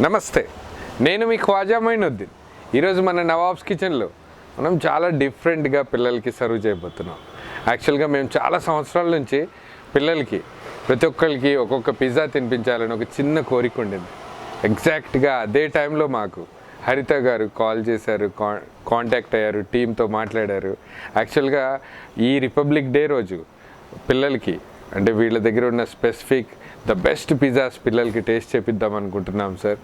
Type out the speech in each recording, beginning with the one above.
నమస్తే, నేను మీ ఖ్వాజా మైనుద్దీన్. ఈరోజు మన నవాబ్స్ కిచెన్లో మనం చాలా డిఫరెంట్గా పిల్లలకి సర్వ్ చేయబోతున్నాం. యాక్చువల్గా మేము చాలా సంవత్సరాల నుంచి పిల్లలకి ప్రతి ఒక్కరికి ఒక్కొక్క పిజ్జా తినిపించాలని ఒక చిన్న కోరిక ఉండింది. ఎగ్జాక్ట్గా అదే టైంలో మాకు హరిత గారు కాల్ చేశారు, కాంటాక్ట్ అయ్యారు, టీంతో మాట్లాడారు. యాక్చువల్గా ఈ రిపబ్లిక్ డే రోజు పిల్లలకి అంటే వీళ్ళ దగ్గర ఉన్న స్పెసిఫిక్ ద బెస్ట్ పిజ్జాస్ పిల్లలకి టేస్ట్ చేపిద్దాం అనుకుంటున్నాం సార్.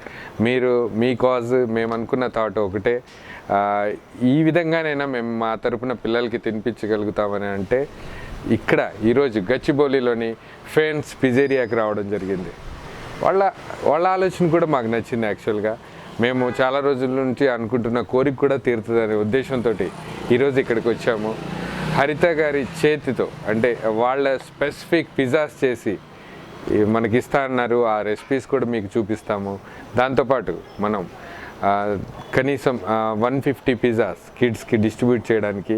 మీరు మీ కాజ్ మేము అనుకున్న థాట్ ఒకటే, ఈ విధంగానైనా మేము మా తరపున పిల్లలకి తినిపించగలుగుతామని అంటే ఇక్కడ ఈరోజు గచ్చిబౌలిలోని ఫేన్స్ పిజ్జేరియాకి రావడం జరిగింది. వాళ్ళ ఆలోచన కూడా మాకు నచ్చింది. యాక్చువల్గా మేము చాలా రోజుల నుంచి అనుకుంటున్న కోరిక కూడా తీరుతుందనే ఉద్దేశంతో ఈరోజు ఇక్కడికి వచ్చాము. హరిత గారి చేతితో అంటే వాళ్ళ స్పెసిఫిక్ పిజ్జాస్ చేసి మనకి ఇస్తా అన్నారు. ఆ రెసిపీస్ కూడా మీకు చూపిస్తాము. దాంతోపాటు మనం కనీసం 150 పిజ్జాస్ కిడ్స్కి డిస్ట్రిబ్యూట్ చేయడానికి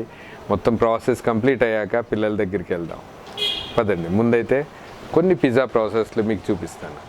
మొత్తం ప్రాసెస్ కంప్లీట్ అయ్యాక పిల్లల దగ్గరికి వెళ్దాం. పదండి, ముందైతే కొన్ని పిజ్జా ప్రాసెస్లు మీకు చూపిస్తాను.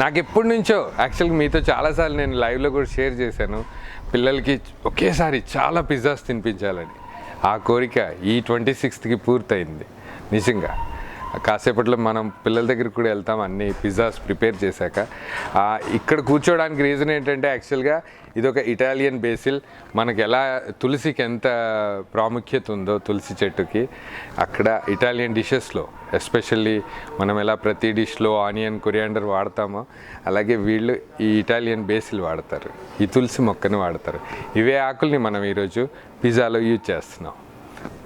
నాకు ఎప్పటి నుంచో యాక్చువల్గా మీతో చాలాసార్లు నేను లైవ్లో కూడా షేర్ చేశాను, పిల్లలకి ఒకేసారి చాలా పిజ్జాస్ తినిపించాలని. ఆ కోరిక ఈ 26కి పూర్తయింది. నిజంగా కాసేపట్లో మనం పిల్లల దగ్గరికి కూడా వెళ్తాం అన్ని పిజ్జాస్ ప్రిపేర్ చేశాక. ఇక్కడ కూర్చోవడానికి రీజన్ ఏంటంటే యాక్చువల్గా ఇదొక ఇటాలియన్ బేసిల్. మనకు ఎలా తులసికి ఎంత ప్రాముఖ్యత ఉందో తులసి చెట్టుకి, అక్కడ ఇటాలియన్ డిషెస్లో ఎస్పెషల్లీ మనం ఎలా ప్రతి డిష్లో ఆనియన్ కొరియాండర్ వాడతామో అలాగే వీళ్ళు ఈ ఇటాలియన్ బేసిల్ వాడతారు, ఈ తులసి మొక్కని వాడతారు. ఇవే ఆకుల్ని మనం ఈరోజు పిజ్జాలో యూజ్ చేస్తున్నాం.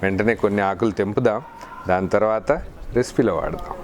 వెంటనే కొన్ని ఆకులు తెంపుదాం, దాని తర్వాత రెసిపీలో వాడదాం.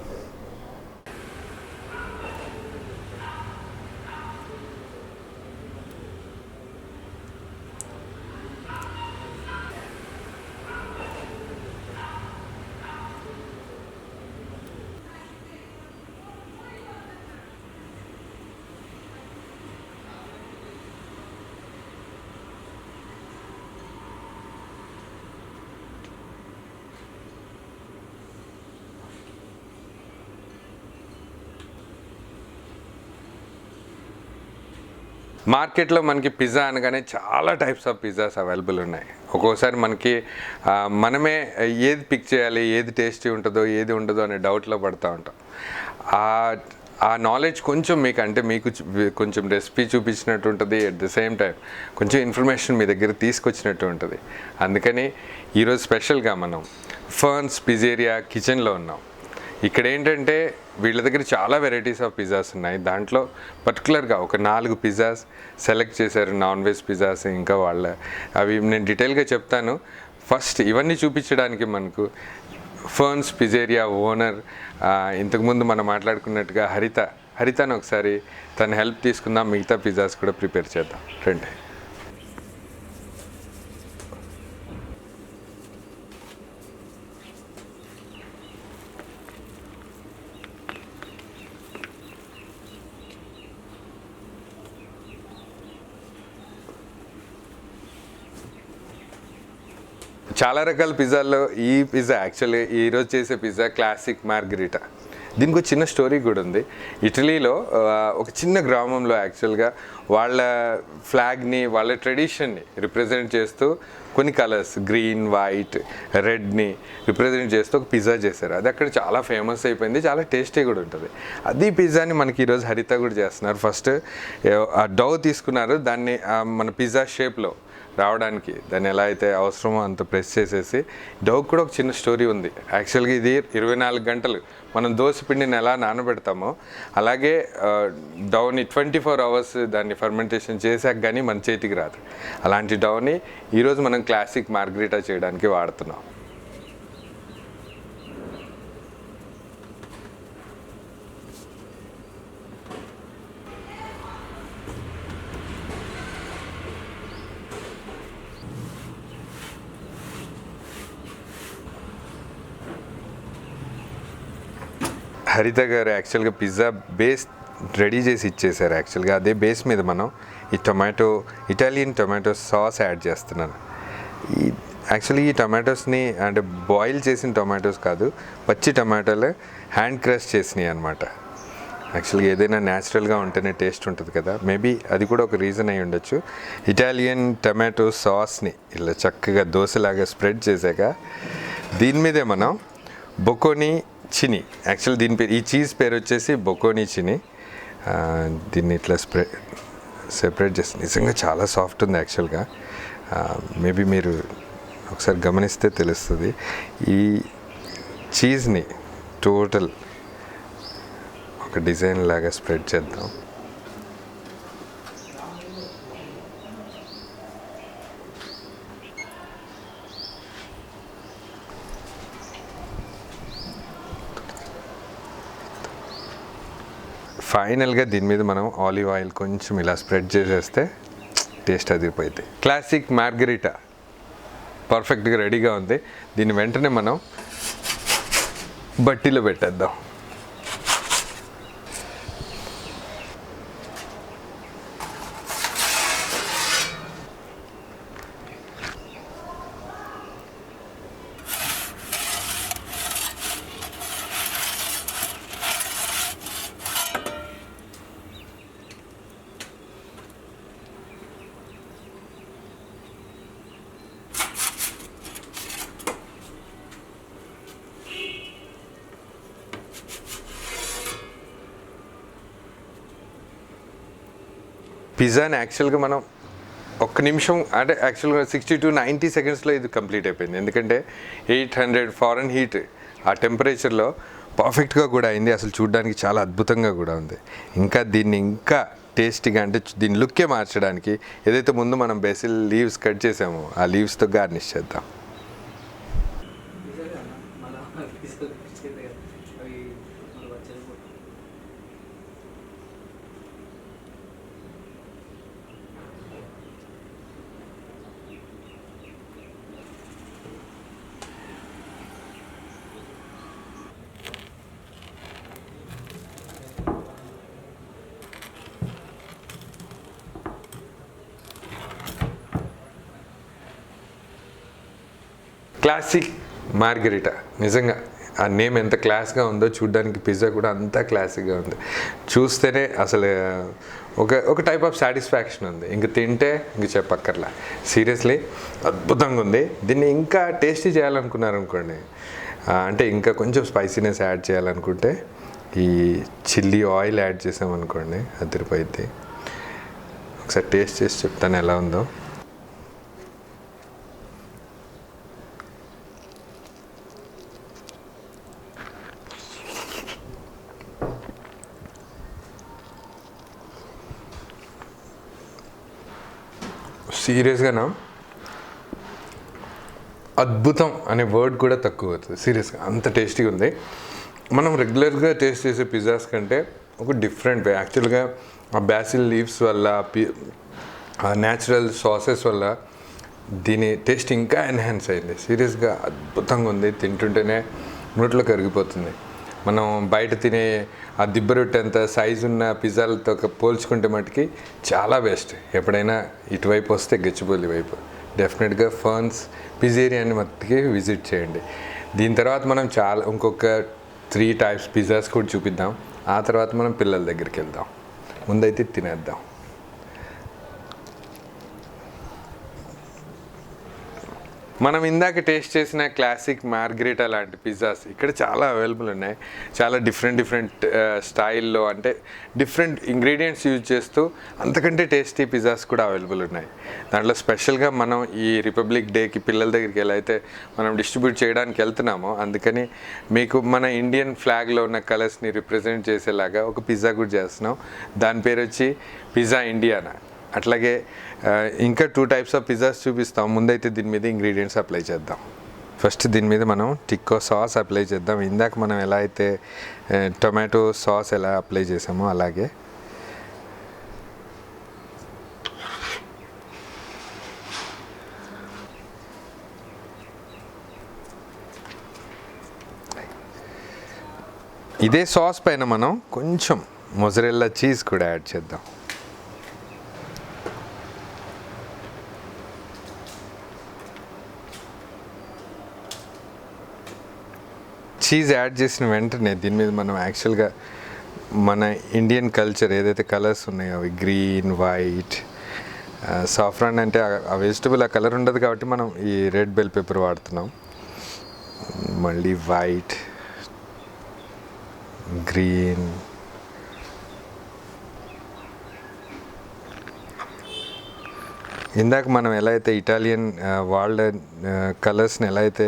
మార్కెట్లో మనకి పిజ్జా అనగానే చాలా టైప్స్ ఆఫ్ పిజ్జాస్ అవైలబుల్ ఉన్నాయి. ఒక్కోసారి మనకి మనమే ఏది పిక్ చేయాలి, ఏది టేస్టీ ఉంటుందో ఏది ఉండదో అనే డౌట్లో పడుతూ ఉంటాం. ఆ నాలెడ్జ్ కొంచెం మీకు కొంచెం రెసిపీ చూపించినట్టు ఉంటుంది, ఎట్ ద సేమ్ టైం కొంచెం ఇన్ఫర్మేషన్ మీ దగ్గర తీసుకొచ్చినట్టు ఉంటుంది. అందుకని ఈరోజు స్పెషల్గా మనం ఫర్న్స్ పిజ్జేరియా కిచెన్లో ఉన్నాం. ఇక్కడ ఏంటంటే వీళ్ళ దగ్గర చాలా వెరైటీస్ ఆఫ్ పిజ్జాస్ ఉన్నాయి. దాంట్లో పర్టికులర్గా ఒక 4 పిజ్జాస్ సెలెక్ట్ చేశారు, నాన్ వెజ్ పిజ్జాస్. ఇంకా అవి నేను డీటెయిల్గా చెప్తాను. ఫస్ట్ ఇవన్నీ చూపించడానికి మనకు ఫర్న్స్ పిజ్జేరియా ఓనర్, ఇంతకుముందు మనం మాట్లాడుకున్నట్టుగా హరితను ఒకసారి తన హెల్ప్ తీసుకుందాం, మిగతా పిజ్జాస్ కూడా ప్రిపేర్ చేద్దాం. రండి. చాలా రకాల పిజ్జాల్లో ఈ పిజ్జా యాక్చువల్లీ ఈరోజు చేసే పిజ్జా క్లాసిక్ మార్గరిటా. దీనికి ఒక చిన్న స్టోరీ కూడా ఉంది. ఇటలీలో ఒక చిన్న గ్రామంలో యాక్చువల్గా వాళ్ళ ఫ్లాగ్ని, వాళ్ళ ట్రెడిషన్ని రిప్రజెంట్ చేస్తూ కొన్ని కలర్స్ గ్రీన్, వైట్, రెడ్ని రిప్రజెంట్ చేస్తూ ఒక పిజ్జా చేశారు. అది అక్కడ చాలా ఫేమస్ అయిపోయింది, చాలా టేస్టీ కూడా ఉంటుంది. అది పిజ్జాని మనకి ఈరోజు హరిత కూడా చేస్తున్నారు. ఫస్ట్ ఆ డౌ తీసుకున్నారు, దాన్ని మన పిజ్జా షేప్లో రావడానికి దాన్ని ఎలా అయితే అవసరమో అంత ప్రెస్ చేసేసి. డౌ కూడా ఒక చిన్న స్టోరీ ఉంది. యాక్చువల్గా ఇది 24 గంటలు మనం దోసపిండిని ఎలా నానబెడతామో అలాగే డౌని 24 అవర్స్ దాన్ని ఫర్మెంటేషన్ చేశాక కానీ మన చేతికి రాదు. అలాంటి డౌని ఈరోజు మనం క్లాసిక్ మార్గరిటా చేయడానికి వాడుతున్నాం. హరిత గారు యాక్చువల్గా పిజ్జా బేస్ రెడీ చేసి ఇచ్చేసారు. యాక్చువల్గా అదే బేస్ మీద మనం ఈ ఇటాలియన్ టొమాటో సాస్ యాడ్ చేస్తున్నాను. యాక్చువల్లీ ఈ టొమాటోస్ని అంటే బాయిల్ చేసిన టొమాటోస్ కాదు, పచ్చి టొమాటోలు హ్యాండ్ క్రష్ చేసినాయి అనమాట. యాక్చువల్గా ఏదైనా న్యాచురల్గా ఉంటేనే టేస్ట్ ఉంటుంది కదా, మేబీ అది కూడా ఒక రీజన్ అయి ఉండొచ్చు. ఇటాలియన్ టొమాటో సాస్ని ఇలా చక్కగా దోశలాగా స్ప్రెడ్ చేశాక దీని మీదే మనం బొకోనీ చిని, యాక్చువల్ దీని పేరు, ఈ చీజ్ పేరు వచ్చేసి బొకోనీ చిని, దీన్ని ఇట్లా సెపరేట్ చేసి నిజంగా చాలా సాఫ్ట్ ఉంది. యాక్చువల్గా మేబీ మీరు ఒకసారి గమనిస్తే తెలుస్తుంది. ఈ చీజ్ని టోటల్ ఒక డిజైన్ లాగా స్ప్రెడ్ చేద్దాం. ఫైనల్గా దీని మీద మనం ఆలివ్ ఆయిల్ కొంచెం ఇలా స్ప్రెడ్ చేసేస్తే టేస్ట్ అదిరిపోయింది. క్లాసిక్ మార్గరిటా పర్ఫెక్ట్గా రెడీగా ఉంది. దీన్ని వెంటనే మనం బట్టీలో పెట్టేద్దాం. పిజ్జాని యాక్చువల్గా మనం ఒక్క నిమిషం అంటే యాక్చువల్గా 60 to 90 సెకండ్స్లో ఇది కంప్లీట్ అయిపోయింది. ఎందుకంటే 800 ఫారెన్ హీట్ ఆ టెంపరేచర్లో పర్ఫెక్ట్గా కూడా అయింది. అసలు చూడడానికి చాలా అద్భుతంగా కూడా ఉంది. ఇంకా దీన్ని ఇంకా టేస్టీగా అంటే దీని లుక్కే మార్చడానికి ఏదైతే ముందు మనం బేసిల్ లీవ్స్ కట్ చేసామో ఆ లీవ్స్తో గార్నిష్ చేద్దాం. క్లాసిక్ మార్గరిటా, నిజంగా ఆ నేమ్ ఎంత క్లాస్గా ఉందో, చూడ్డానికి పిజ్జా కూడా అంతా క్లాసిక్గా ఉంది. చూస్తేనే అసలు ఒక టైప్ ఆఫ్ సాటిస్ఫాక్షన్ ఉంది. ఇంక తింటే ఇంక చెప్పక్కర్లా. సీరియస్లీ అద్భుతంగా ఉంది. దీన్ని ఇంకా టేస్టీ చేయాలనుకున్నారనుకోండి, అంటే ఇంకా కొంచెం స్పైసీనెస్ యాడ్ చేయాలనుకుంటే ఈ చిల్లీ ఆయిల్ యాడ్ చేసామనుకోండి అదిరిపోయింది. ఒకసారి టేస్ట్ చేసి చెప్తాను ఎలా ఉందో. సీరియస్గానా అద్భుతం అనే వర్డ్ కూడా తక్కువ అవుతుంది. సీరియస్గా అంత టేస్టీగా ఉంది. మనం రెగ్యులర్గా టేస్ట్ చేసే పిజ్జాస్ కంటే ఒక డిఫరెంట్ వే. యాక్చువల్గా ఆ బ్యాసిల్ లీవ్స్ వల్ల, ఆ న్యాచురల్ సాసెస్ వల్ల దీని టేస్ట్ ఇంకా ఎన్హాన్స్ అయింది. సీరియస్గా అద్భుతంగా ఉంది. తింటుంటేనే నోట్లో కరిగిపోతుంది. మనం బయట తినే ఆ దిబ్బ రొట్టెంత సైజు ఉన్న పిజ్జాలతో పోల్చుకుంటే మటుకి చాలా బెస్ట్. ఎప్పుడైనా ఇటువైపు వస్తే గచ్చిబౌలి వైపు డెఫినెట్గా ఫర్న్స్ పిజ్జేరియాని మట్టుకి విజిట్ చేయండి. దీని తర్వాత మనం ఇంకొక 3 టైప్స్ పిజ్జాస్ కూడా చూపిద్దాం. ఆ తర్వాత మనం పిల్లల దగ్గరికి వెళ్దాం. ముందైతే తినేద్దాం. మనం ఇందాక టేస్ట్ చేసిన క్లాసిక్ మార్గరిటా లాంటి పిజ్జాస్ ఇక్కడ చాలా అవైలబుల్ ఉన్నాయి. చాలా డిఫరెంట్ స్టైల్లో, అంటే డిఫరెంట్ ఇంగ్రీడియంట్స్ యూజ్ చేస్తూ అంతకంటే టేస్టీ పిజ్జాస్ కూడా అవైలబుల్ ఉన్నాయి. దాంట్లో స్పెషల్గా మనం ఈ రిపబ్లిక్ డేకి పిల్లల దగ్గరికి ఎలా అయితే మనం డిస్ట్రిబ్యూట్ చేయడానికి వెళ్తున్నామో, అందుకని మీకు మన ఇండియన్ ఫ్లాగ్లో ఉన్న కలర్స్ని రిప్రజెంట్ చేసేలాగా ఒక పిజ్జా కూడా చేస్తున్నాం. దాని పేరు వచ్చి పిజ్జా ఇండియానా. అట్లాగే ఇంకా 2 టైప్స్ ఆఫ్ పిజ్జాస్ చూపిస్తాం. ముందైతే దీని మీద ఇంగ్రీడియంట్స్ అప్లై చేద్దాం. ఫస్ట్ దీని మీద మనం టిక్కో సాస్ అప్లై చేద్దాం. ఇందాక మనం ఎలా అయితే టొమాటో సాస్ ఎలా అప్లై చేసామో అలాగే ఇదే సాస్ పైన మనం కొంచెం మొజరెల్లా చీజ్ కూడా యాడ్ చేద్దాం. చీజ్ యాడ్ చేసిన వెంటనే దీని మీద మనం యాక్చువల్గా మన ఇండియన్ కల్చర్ ఏదైతే కలర్స్ ఉన్నాయో అవి గ్రీన్, వైట్, సాఫ్రాన్ అంటే ఆ వెజిటబుల్ ఆ కలర్ ఉండదు కాబట్టి మనం ఈ రెడ్ బెల్ పెప్పర్ వాడుతున్నాం. మళ్ళీ వైట్, గ్రీన్, ఇందాక మనం ఎలా అయితే ఇటాలియన్ వాళ్ళ కలర్స్ని ఎలా అయితే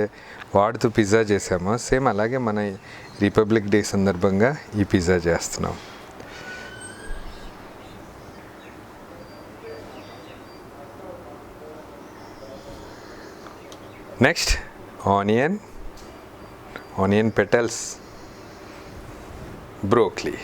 వాడుతూ పిజ్జా చేసామో సేమ్ అలాగే మన రిపబ్లిక్ డే సందర్భంగా ఈ పిజ్జా చేస్తున్నాం. Next onion petals, broccoli.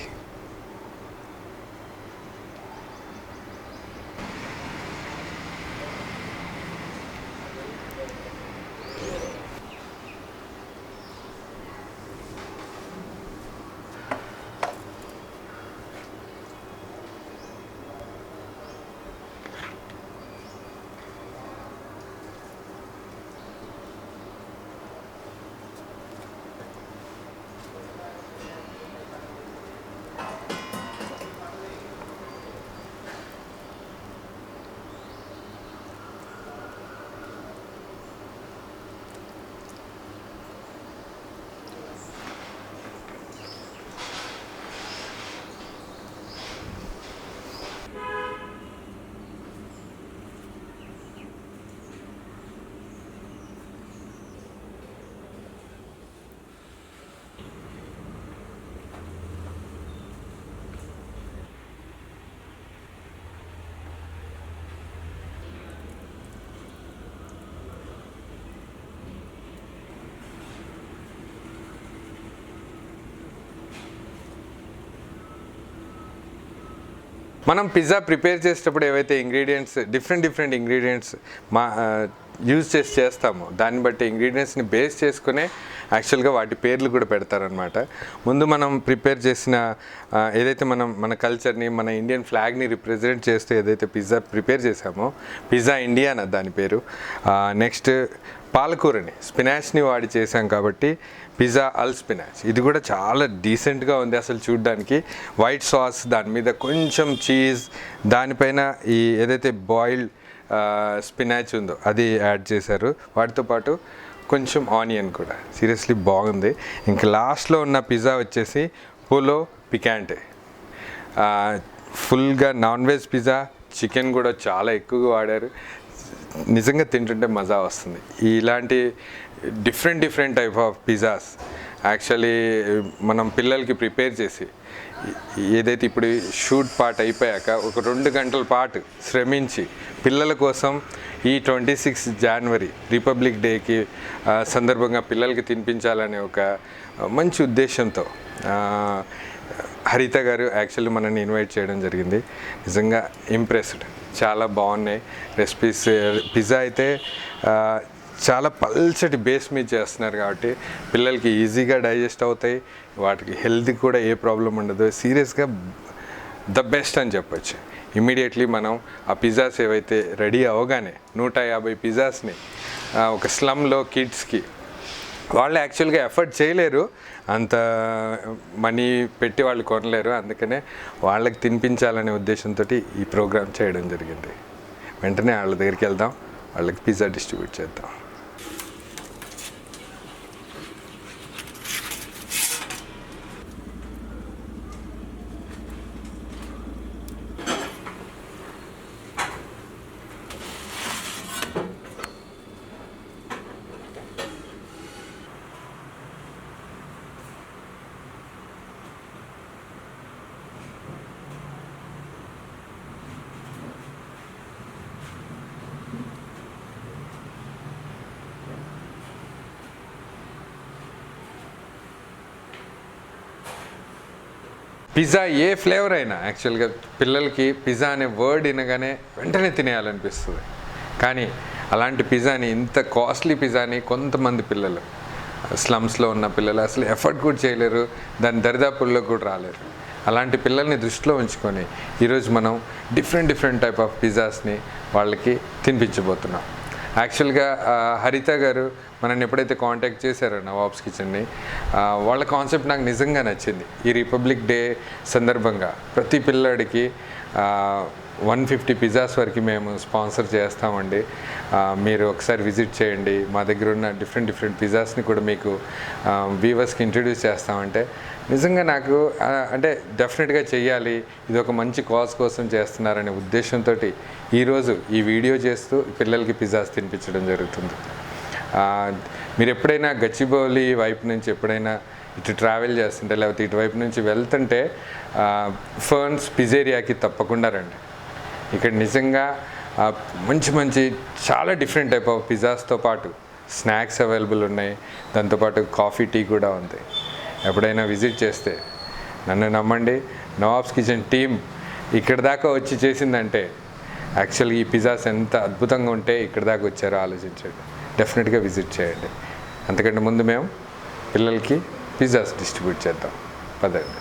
మనం పిజ్జా ప్రిపేర్ చేసేటప్పుడు ఏవైతే ఇంగ్రీడియంట్స్ డిఫరెంట్ ఇంగ్రీడియంట్స్ యూజ్ చేస్తామో దాన్ని బట్టి ఇంగ్రీడియంట్స్ని బేస్ చేసుకునే యాక్చువల్గా వాటి పేర్లు కూడా పెడతారనమాట. ముందు మనం ప్రిపేర్ చేసిన ఏదైతే మన కల్చర్ని, మన ఇండియన్ ఫ్లాగ్ని రిప్రజెంట్ చేస్తూ ఏదైతే పిజ్జా ప్రిపేర్ చేసామో పిజ్జా ఇండియా అన్న దాని పేరు. నెక్స్ట్ పాలకూరని, స్పినాచ్ని వాడి చేసాం కాబట్టి పిజ్జా అల్ స్పినాచ్. ఇది కూడా చాలా డీసెంట్గా ఉంది అసలు చూడ్డానికి. వైట్ సాస్, దాని మీద కొంచెం చీజ్, దానిపైన ఈ ఏదైతే బాయిల్డ్ స్పినాచ్ ఉందో అది యాడ్ చేశారు. వాటితో పాటు కొంచెం ఆనియన్ కూడా. సీరియస్లీ బాగుంది. ఇంక లాస్ట్లో ఉన్న పిజ్జా వచ్చేసి పోలో పికాంటే. ఫుల్గా నాన్ వెజ్ పిజ్జా, చికెన్ కూడా చాలా ఎక్కువగా వాడారు. నిజంగా తింటుంటే మజా వస్తుంది. ఇలాంటి different type of pizzas actually మనం పిల్లలకి ప్రిపేర్ చేసి ఏదైతే ఇప్పుడు షూట్ పార్ట్ అయిపోయాక ఒక 2 గంటల పాటు శ్రమించి పిల్లల కోసం ఈ 26 జనవరి రిపబ్లిక్ డేకి సందర్భంగా పిల్లలకి తినిపించాలనే ఒక మంచి ఉద్దేశంతో హరిత గారు యాక్చువల్లీ మనల్ని ఇన్వైట్ చేయడం జరిగింది. నిజంగా ఇంప్రెస్డ్. చాలా బాగున్నాయి రెసిపీస్. పిజ్జా అయితే చాలా పల్చటి బేస్ మీద చేస్తున్నారు కాబట్టి పిల్లలకి ఈజీగా డైజెస్ట్ అవుతాయి. వాటికి హెల్త్ కూడా ఏ ప్రాబ్లం ఉండదు. సీరియస్గా ద బెస్ట్ అని చెప్పొచ్చు. ఇమ్మీడియట్లీ మనం ఆ పిజ్జాస్ ఏవైతే రెడీ అవగానే 150 పిజ్జాస్ని ఒక స్లమ్లో కిడ్స్కి, వాళ్ళు యాక్చువల్గా ఎఫర్ట్ చేయలేరు, అంత మనీ పెట్టి వాళ్ళు కొనలేరు, అందుకనే వాళ్ళకి తినిపించాలనే ఉద్దేశంతో ఈ ప్రోగ్రామ్ చేయడం జరిగింది. వెంటనే వాళ్ళ దగ్గరికి వెళ్దాం, వాళ్ళకి పిజ్జా డిస్ట్రిబ్యూట్ చేద్దాం. పిజ్జా ఏ ఫ్లేవర్ అయినా యాక్చువల్గా పిల్లలకి పిజ్జా అనే వర్డ్ వినగానే వెంటనే తినేయాలనిపిస్తుంది. కానీ అలాంటి పిజ్జాని, ఇంత కాస్ట్లీ పిజ్జాని కొంతమంది పిల్లలు స్లమ్స్లో ఉన్న పిల్లలు అసలు ఎఫర్ట్ కూడా చేయలేరు, దాని దరిదాపుల్లో కూడా రాలేరు. అలాంటి పిల్లల్ని దృష్టిలో ఉంచుకొని ఈరోజు మనం డిఫరెంట్ టైప్ ఆఫ్ పిజ్జాస్ని వాళ్ళకి తినిపించబోతున్నాం. యాక్చువల్గా హరిత గారు మనల్ని ఎప్పుడైతే కాంటాక్ట్ చేశారో నవాబ్స్ కిచెన్ని, వాళ్ళ కాన్సెప్ట్ నాకు నిజంగా నచ్చింది. ఈ రిపబ్లిక్ డే సందర్భంగా ప్రతి పిల్లాడికి 150 పిజ్జాస్ వరకు మేము స్పాన్సర్ చేస్తామండి, మీరు ఒకసారి విజిట్ చేయండి, మా దగ్గర ఉన్న డిఫరెంట్ పిజ్జాస్ని కూడా మీకు వ్యూవర్స్కి ఇంట్రడ్యూస్ చేస్తామంటే నిజంగా నాకు అంటే డెఫినెట్గా చెయ్యాలి, ఇది ఒక మంచి కాజ్ కోసం చేస్తున్నారనే ఉద్దేశంతో ఈరోజు ఈ వీడియో చేస్తూ పిల్లలకి పిజ్జాస్ తినిపించడం జరుగుతుంది. మీరు ఎప్పుడైనా గచ్చిబౌలి వైపు నుంచి ఎప్పుడైనా ఇటు ట్రావెల్ చేస్తుంటే లేకపోతే ఇటువైపు నుంచి వెళ్తుంటే ఫర్న్స్ పిజ్జేరియాకి తప్పకుండా రండి. ఇక్కడ నిజంగా మంచి చాలా డిఫరెంట్ టైప్ ఆఫ్ పిజ్జాస్తో పాటు స్నాక్స్ అవైలబుల్ ఉన్నాయి, దాంతోపాటు కాఫీ టీ కూడా ఉంది. ఎప్పుడైనా విజిట్ చేస్తే నన్ను నమ్మండి, నవాబ్స్ కిచెన్ టీమ్ ఇక్కడ దాకా వచ్చి చేసిందంటే యాక్చువల్గా ఈ పిజ్జాస్ ఎంత అద్భుతంగా ఉంటే ఇక్కడ దాకా వచ్చారో ఆలోచించండి. డెఫినెట్గా విజిట్ చేయండి. అంతకంటే ముందు మేము పిల్లలకి పిజ్జాస్ డిస్ట్రిబ్యూట్ చేద్దాం, పదండి.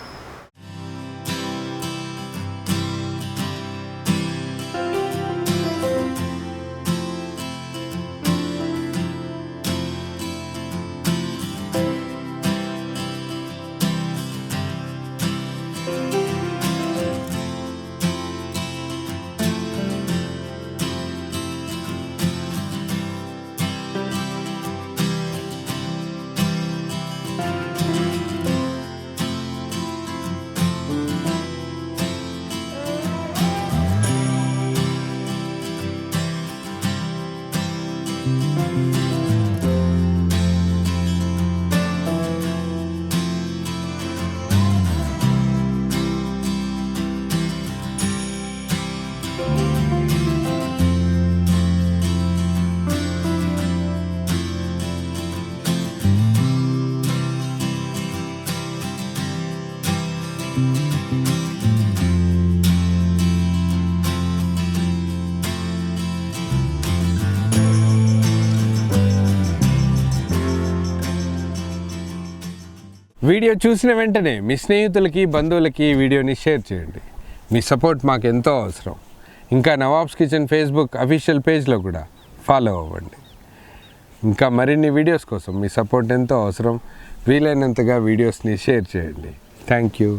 వీడియో చూసిన వెంటనే మీ స్నేహితులకి బంధువులకి ఈ వీడియోని షేర్ చేయండి. మీ సపోర్ట్ మాకు ఎంతో అవసరం. ఇంకా నవాబ్స్ కిచెన్ ఫేస్బుక్ అఫీషియల్ పేజ్లో కూడా ఫాలో అవ్వండి. ఇంకా మరిన్ని వీడియోస్ కోసం మీ సపోర్ట్ ఎంతో అవసరం. వీలైనంతగా వీడియోస్ని షేర్ చేయండి. Thank you.